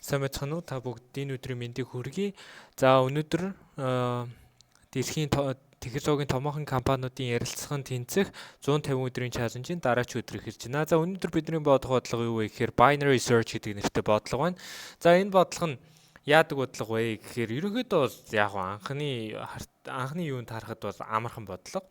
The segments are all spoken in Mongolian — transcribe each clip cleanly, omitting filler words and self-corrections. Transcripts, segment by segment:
Сайн байцгаана уу? Та бүгдийн өдрийн мэндийг хүргэе. За өнөөдөр дэлхийн технологийн томоохон компаниудын ярилцлагын тэнцэх 150 өдрийн чаленжийн дараач өдөр ирж байна. За өнөөдөр бидний бодлого юу вэ гэхээр binary search гэдэг нэртэй бодлого байна. За энэ бодлого нь яадаг бодлого вэ гэхээр ерөнхийдөө яг анхны юунд харахад бол амархан бодлого.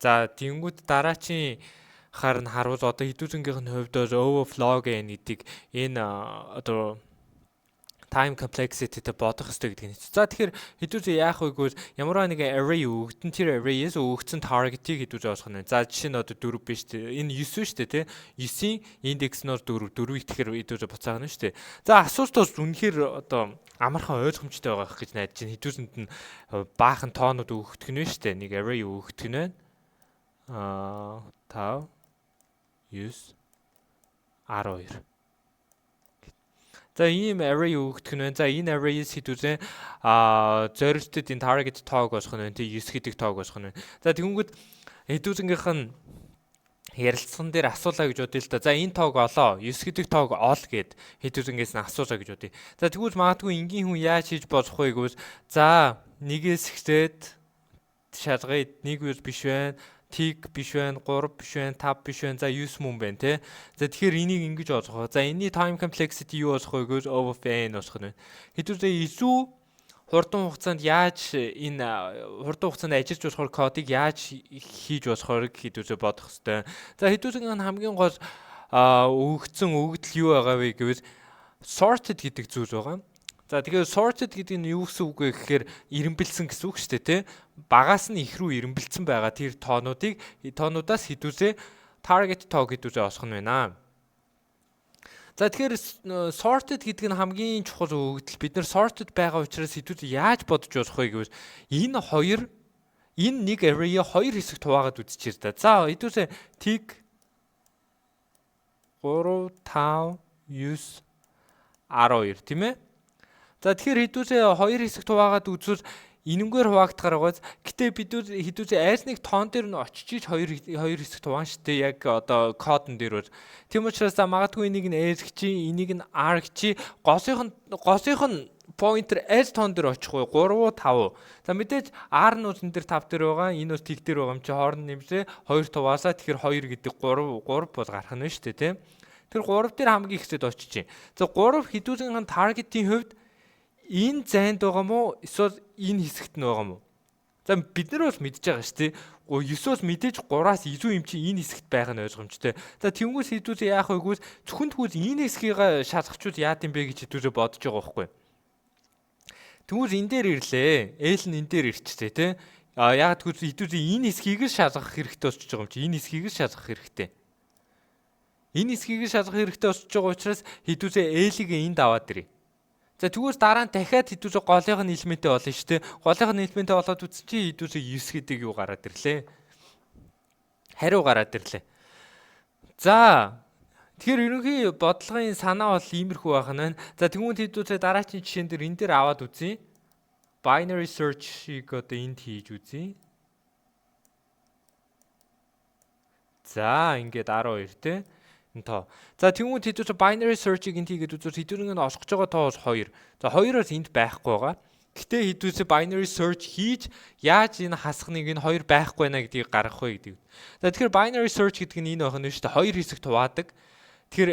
За тэнгууд дараачийн харуул одоо хэдүүцнгийнх нь хувьд overflow гэдэг энэ одоо time complexity-тэй бодох хэрэгтэй гэдэг нь. За тэгэхээр хэдүүзээ яах вэ гэвэл ямар нэг array өгдөн тэр array-ээс өгөгдсөн target-ийг хэдүүзээ олох нь. За жишээ нь одоо 4 биш үү? Энэ 9 шүү дээ, тий? 9-ийн индексноор 4-ийг тэгэхээр хэдүүзээ буцаагна шүү дээ. За асуулт бас үнэхээр одоо амархан ойлгомжтой байгаа гэж найдаж байна. Хэдүүзэнд нь баахан тоонууд өгөгдөх нь шүү дээ. Нэг array өгөгдөх нь байна. 5 9 12. За ийм array өгөгдөх нь байна. За энэ array-с хэдүүзээ зорилттой энэ target тоог олох нь байна. Тэг 9 гэдэг тоог олох нь байна. За тэгэнгүүт хэдүүзэнгийнх нь ярилцсан дээр асуулаа гэж бодъё л да. За энэ тоог олоо. 9 гэдэг тоог ол гэд хэдүүзэнгээс нь асуулаа гэж бодъё. За тэгвэл магадгүй энгийн хүн яаж хийж болох вэ гэвэл за нэгээс ихсээд шалгая 1 биш байна. Тиг биш байна, 3 биш байна, 5 биш байна. За 9 мөн байна те. За тэгэхээр энийг ингэж олох. За энэний time complexity юу болох вэ гэвэл O of n болох нь. Хэдүүлээ илүү хурдан хугацаанд яаж энэ хурдан хугацаанд ажиллаж болохоор кодыг яаж хийж болохоор хэдүүлээ бодох хэрэгтэй. За хэдүүлээ хамгийн гол өгөгдсөн өгөгдөл юу байгаа вэ гэвэл sorted гэдэг зүйл байгаа. За тэгэхээр sorted гэдэг нь юу гэсэн үг вэ гэхээр ирэмбэлсэн гэсэн үг шүү дээ тий. Багаас нь их рүү ирэмбэлсэн байгаа тэр тоонуудаас хэдүүзээ target tog хэдүүзээ олох нь байна. За тэгэхээр sorted гэдэг нь хамгийн чухал өгөгдөл. Бид нэр sorted байгаа учраас хэдүүзээ яаж бодож болох вэ гэвэл энэ нэг array-ийг хоёр хэсэгт хуваагаад үзчихээ да. За хэдүүзээ tig 3 5 9 12 тийм ээ. За тэгэхээр хэдүүзээ хоёр хэсэгт хуваагаад үзвэл энэнгээр хуваагдахаар байгаас гэтээ бид хэдүүзээ айс нэг тоон дээр нь очиж хоёр хэсэгт хуваан штэ яг одоо кодн дээр бол тийм учраас магадгүй энийг нь s гэж энийг нь r гэж госынх нь pointer s тоон дээр очихгүй 3 5. За мэдээж r нь үсэн дээр 5 дээр байгаа энэ бол тэг дээр байгаа юм чи хооронд нэмсээ 2 туваасаа тэгэхээр 2 гэдэг 3 бол гарах нь штэ тийм. Тэр 3 дээр хамгийн ихсэд очиж. За 3 хэдүүзэн таргетийн хувьд энэ зайд байгаа мó эсвэл энэ хэсэгт нь байгаа мó. За бид нар бол мэдж байгаа шүү дээ. 9-оос мэдээж 3-аас илүү юм чи энэ хэсэгт байх нь ойлгомжтой. За тэнгуус хэдүүзээ яах вэ гэвэл зөвхөн тэгвэл энэ хэсгийг шалгахчууд яад юм бэ гэж хэдүүзээ бодож байгаа байхгүй. Тэгвэл энэ дээр ирлээ. L нь энэ дээр ирчихсэн тий. Яг тэгвэл хэдүүзээ энэ хэсгийг шалгах хэрэгтэй болчихж байгаа юм чи энэ хэсгийг шалгах хэрэгтэй. Энэ хэсгийг шалгах хэрэгтэй болчихж байгаа учраас хэдүүзээ L-ийг энд аваад ирье. За тэгвэл дараа нь дахиад хэдүүзээ голынх нь элементээ олно шүү дээ. Голынх нь элементээ олоод үзчих чи хэдүүзээ 9 гэдэг юу гараад ирлээ. Хариу гараад ирлээ. За тэгэхээр ерөнхий бодлогын санаа бол иймэрхүү байх нь байна. За тэгвэл хэдүүзээ дараачийн жишээн дээр энэ дээр аваад үзье. Binary search-ийг одоо энд хийж үзье. За ингээд 12 те. Тоо. За тэгвэл хэдүүзээ binary search-ийг энд хийгээд үзвэл хэдүүрийн нь олох гэж байгаа тоо бол 2. За 2-оос энд байхгүй байгаа. Гэтэ хэдүүзээ binary search хийж яаж энэ хасхныг энэ 2 байхгүй байна гэдгийг гаргах вэ гэдэг. За тэгэхээр binary search гэдэг нь энэ байх нь шүү дээ. 2 хэсэгт хуваадаг. Тэгэхээр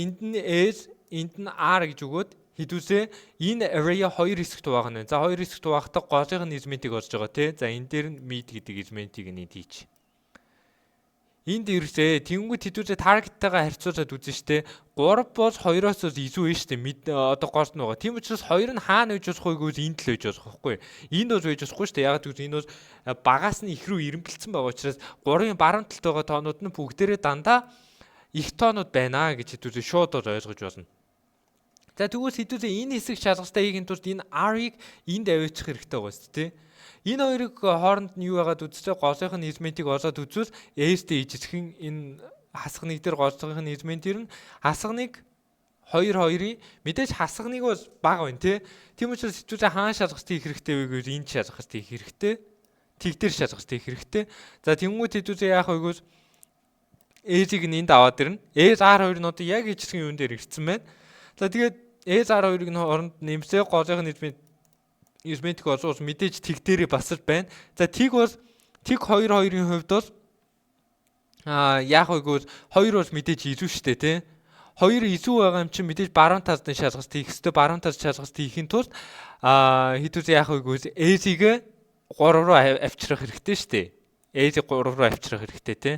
энд нь s, энд нь r гэж өгөөд хэдүүзээ энэ array-а 2 хэсэгт хуваах нь. За 2 хэсэгт хуваахдаг голынх нь элементийг олж байгаа тий. За энэ дээр нь mid гэдэг элементийг нь хийж. Энд ирсээ тэнгуү хэдүүзээ таргеттайгаа харьцуулаад үзэн штэ 3 бол 2-оос илүү вэ штэ одоо голд нь байгаа. Тийм учраас 2 нь хаана байж болох вэ гэвэл энд л байж болох байхгүй. Энд бол байж болохгүй штэ. Яг гэвэл энэ бол багаас нь их рүү ирэмбэлсэн байгаа учраас 3-ын баруун талд байгаа тоонууд нь бүгдээрээ дандаа их тоонууд байна гэж хэдүүзээ шууд бол ойлгож болно. За тэгвэл хэдүүзээ энэ хэсэг шалгалтаа хийхин тулд энэ R-ыг энд аваачих хэрэгтэй байгаа шүү дээ. Энэ хоёрыг хооронд нь юу яагаад үзчихээ голынх нь элементийг олоод үзвэл S-тэй ижлэхэн энэ хасгныг дээр голынх нь элементээр нь хасгныг 2-2-ийн мэдээж хасгныг бол бага байна тий. Тийм учраас хэвчээ хаан шалгалтыг хийх хэрэгтэй вэ гэвэл энд шалгалтыг хийх хэрэгтэй. Тэг дээр шалгалтыг хийх хэрэгтэй. За тэнгуут хэдүүзээ яах вэ гэвэл S-ийг нь энд аваад ирнэ. S R2 нь одоо яг ижлэхэн юун дээр ирсэн байна. За тэгээд S12-ыг нь оронд нэмсээ голынх нь изментик бас мэдээж тэг дээрээ бас л байна. За тэг 2-2-ын хувьд бол яг үгүй 2 бол мэдээж илүү штэ тий. 2 илүү байгаа юм чинь мэдээж баруун талд нь шалгалт хийх хэрэгтэй. Баруун талд шалгалт хийхин тулд хэдүүс яг үгүй S-ийг 3 руу авчрах хэрэгтэй штэ. S-ийг 3 руу авчрах хэрэгтэй тий.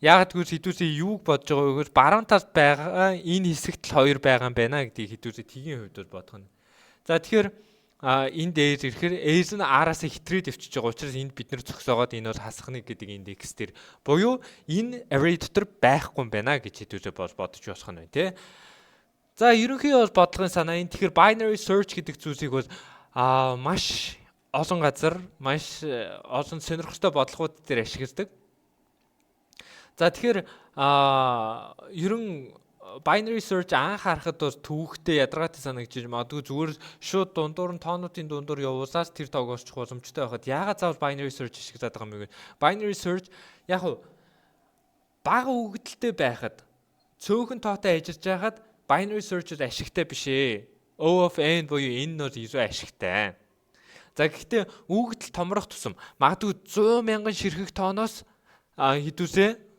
Яг тэгвэл хэдүүсээ юуг бодож байгаа вэ гэвэл баруун талд байгаа энэ хэсэгт л 2 байгаа юм байна гэдгийг хэдүүсээ тгийн хувьд бол бодох нь. За тэгэхээр энд дээр ирэхээр S нь R-аас хитрээд өвчөж байгаа учраас энд бид нэр зөксөөгоод энэ бол хасхныг гэдэг индекс дээр буюу энэ array дотор байхгүй юм байна гэж хэдүүсээ бодож явах нь байна тий. За ерөнхий бол бодлогын санаа энэ тэгэхээр binary search гэдэг зүйлсийг бол маш олон газар маш олон сонирхолтой бодлогууд дээр ашигладаг. За тэгэхээр ерөн binary search анх харахад бол түүхтэй ядаргаатай санагдаж магадгүй зүгээр шууд дундуур нь тоонуудын дундуур явуулаад тэр тоог олчих боломжтой байхад яагаад заавал binary search ашиглаад байгаа юм бэ? Binary search яг бага өгөгдөлтэй байхад цөөхөн тоотой ажиллаж байхад binary search ашигтай биш ээ. O of n буюу энэ нь илүү ашигтай. За гэхдээ өгөгдөл томрох тусам магадгүй 100,000 ширхэг тооноос хэдүүсээ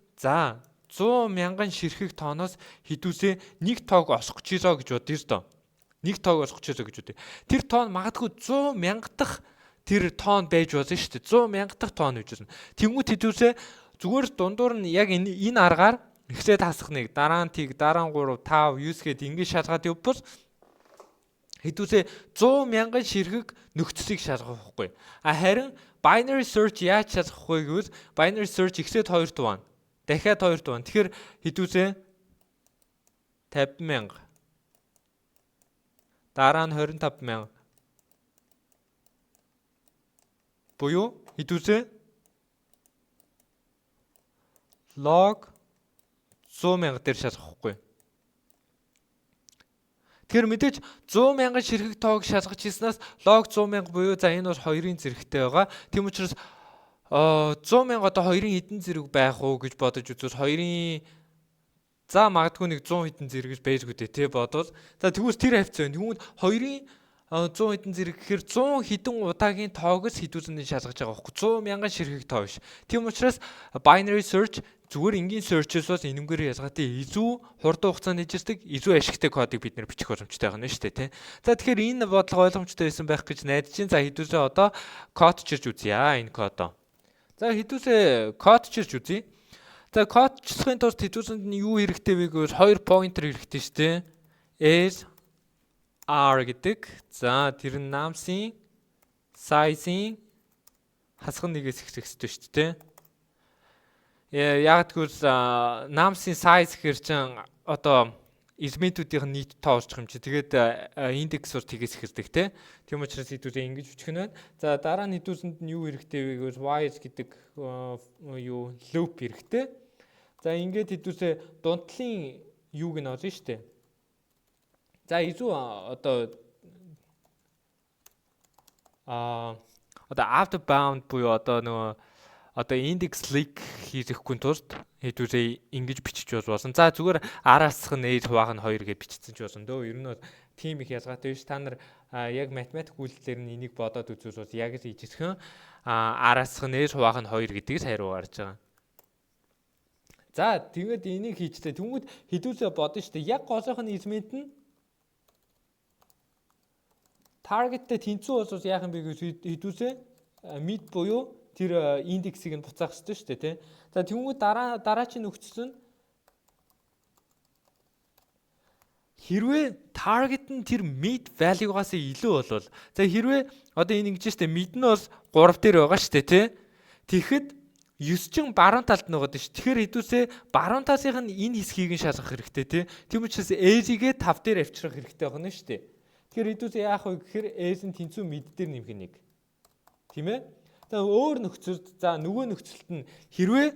100,000 ширхэг тооноос хэдүүсээ нэг тоог осгох чилоо гэж бодъё шүү дээ. Нэг тоог осгох чилоо гэж бодъё. Тэр тоон магадгүй 100,000 дахь тэр тоон байж болно шүү дээ. 100,000 дахь тоон гэж болно. Тэнгүүт хэдүүсээ зүгээр дундуур нь яг энэ аргаар эхлээд хасахныг дараа нь тийг дараа нь 3 5 9 гээд ингэж шалгаад явбал хэдүүсээ 100,000 ширхэг нөхцөлийг шалгах байхгүй. Харин binary search яаж шалгах вэ гэвэл binary search эхлээд 2 дуун дахиад 2 дуун. Тэгэхээр хэдүүсээ 50,000. Дараа нь 25,000. Буюу хэдүүсээ log 100,000 дээр шалгахгүй. Тэгэхээр мэдээж 100,000 ширхэг тоог шалгаж ирснээс log 100,000 буюу за энэ бол 2-ын зэрэгтэй байгаа. Тийм учраас 100,000 одоо 2-ын хэдэн зэрэг байх уу гэж бодож үзвэл 2-ын за магадгүй нэг 100 хэдэн зэрэг гэж байжгүй дээ тий бодвол. За тэгвэл тэр хавцаа. Тэгвэл 2-ын 100 хэдэн зэрэг гэхээр 100 хэдэн удаагийн тоогоос хэдүүлэн шалгаж байгаа байхгүй 100,000 ширхэг тоо биш. Тийм учраас binary search зүгээр энгийн search-ээс бас энэмгээр ялгаатай илүү хурдан хугацаанд хийждэг, илүү ашигтай кодыг бид нэр бичих боломжтой байна шүү дээ тий. За тэгэхээр энэ бодлого ойлгомжтой байсан байх гэж найдаж байна. За хэдүүлээ одоо код чирж үзье энэ кодоо. За хэдүүлээ код чирж үзье. За код чирхийн тулд хэдүүлсэнд нь юу хэрэгтэй вэ гэвэл 2 pointer хэрэгтэй шүү дээ. S R гэдэг. За тэр нь намсын size-ийн хасган нэгээс ихсэх хэрэгтэй шүү дээ. Яг тэгвэл намсын size гэхэр чин одоо элементүүдийн нийт тоо олчих юм чи. Тэгээд индекс бол тгээс ихэрдэг те. Тийм учраас хэдүүлээ ингэж бичих нь байна. За дараа нь хэдүүлсэнд нь юу хэрэгтэй вэ гэвэл while гэдэг юу loop хэрэгтэй. За ингээд хэдүүлээ дундлын юуг нь олно шүү дээ. За илүү одоо out of bound буюу одоо index leak хийхгүй тулд хэдүүлээ ингэж бичиж болно. За зүгээр араасх нь ээж хуваах нь 2 гэж бичсэн ч болно дөө. Ер нь бол тийм их ялгаатай биш. Та нар яг математик үйлдэлээр нь энийг бодоод үзвэл бол яг л хийж ирхэн араасх нь ээж хуваах нь 2 гэдгийг хариу гарч байгаа. За тэгээд энийг хийжтэй. Тэнгүүд хэдүүлээ бодно шүү дээ. Яг голынх нь элемент нь target-тэй тэнцүү бол яах юм бэ гэж хэдүүлээ mid буюу тэр индексийг нь буцаах хэрэгтэй шүү дээ тий. За тэнгүүд дараачийн нөхцөл нь хэрвээ target нь тэр mid value-гаас илүү болвол за хэрвээ одоо энэ ингэж штэ mid нь бол 3 дээр байгаа штэ тий. Тэгэхэд 9 чин баруун талд нь байгаа шүү. Тэгэхээр хэдүүлээ баруун талынх нь энэ хэсгийг нь шалгах хэрэгтэй тий. Тийм учраас edge-гээ 5 дээр авчрах хэрэгтэй байна шүү дээ. Тэгэхээр хэдүүлээ яах вэ гэхээр edge нь тэнцүү mid дээр нэмэх нэг. Тийм ээ? За өөр нөхцөлд за нөгөө нөхцөлд нь хэрвээ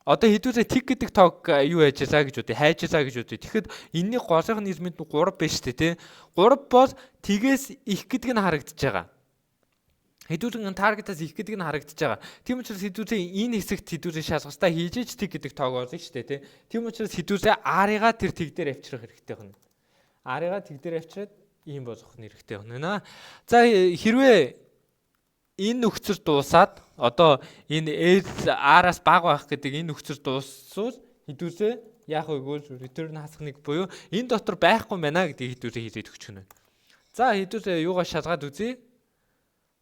одоо хэдүүлээ tick гэдэг тоог юу яажлаа гэж үгүй хайжлаа гэж үгүй. Тэгэхэд энэний голынх нь элемент нь 3 байна шүү дээ тий. 3 бол тгээс их гэдэг нь харагдаж байгаа. Хэдүүлэн таргетаас их гэдэг нь харагдаж байгаа. Тийм учраас хэдүүлээ энэ хэсэгт хэдүүлээ шалгалтаа хийж tick гэдэг тоог олно шүү дээ тий. Тийм учраас хэдүүлээ R-ыгаа тэр тэг дээр авчрах хэрэгтэй байна. R-ыг тэг дээр авчираад ийм болгох нь хэрэгтэй байна. За хэрвээ энэ нөхцөл дуусаад одоо энэ R-аас бага байх гэдэг энэ нөхцөл дуусвал хэдүүсээ яах вэ гэвэл return хасах нэг буюу энэ дотор байхгүй байна гэдгийг хэдүүсээ хийгээд өгч гэнэ. За хэдүүсээ юугаа шалгаад үзье.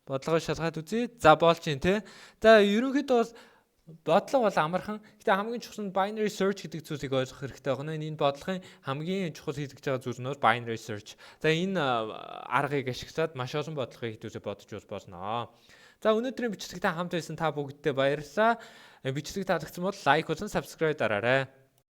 Бодлогоо шалгаад үзье. За болж юм те. За ерөнхийдөө бол бодлого бол амархан. Гэтэ хамгийн чухал нь binary search гэдэг зүйлийг ойлгох хэрэгтэй байна. Энэ бодлогын хамгийн чухал хийгдэж байгаа зүйл нь binary search. За энэ аргыг ашиглаад маш олон бодлогыг хэдүүсээ бодож болно. За өнөөдрийн бичлэгтэй хамт байсан та бүгдтэй баярлалаа. Бичлэг таалагдсан бол лайк болон subscribe дараарай.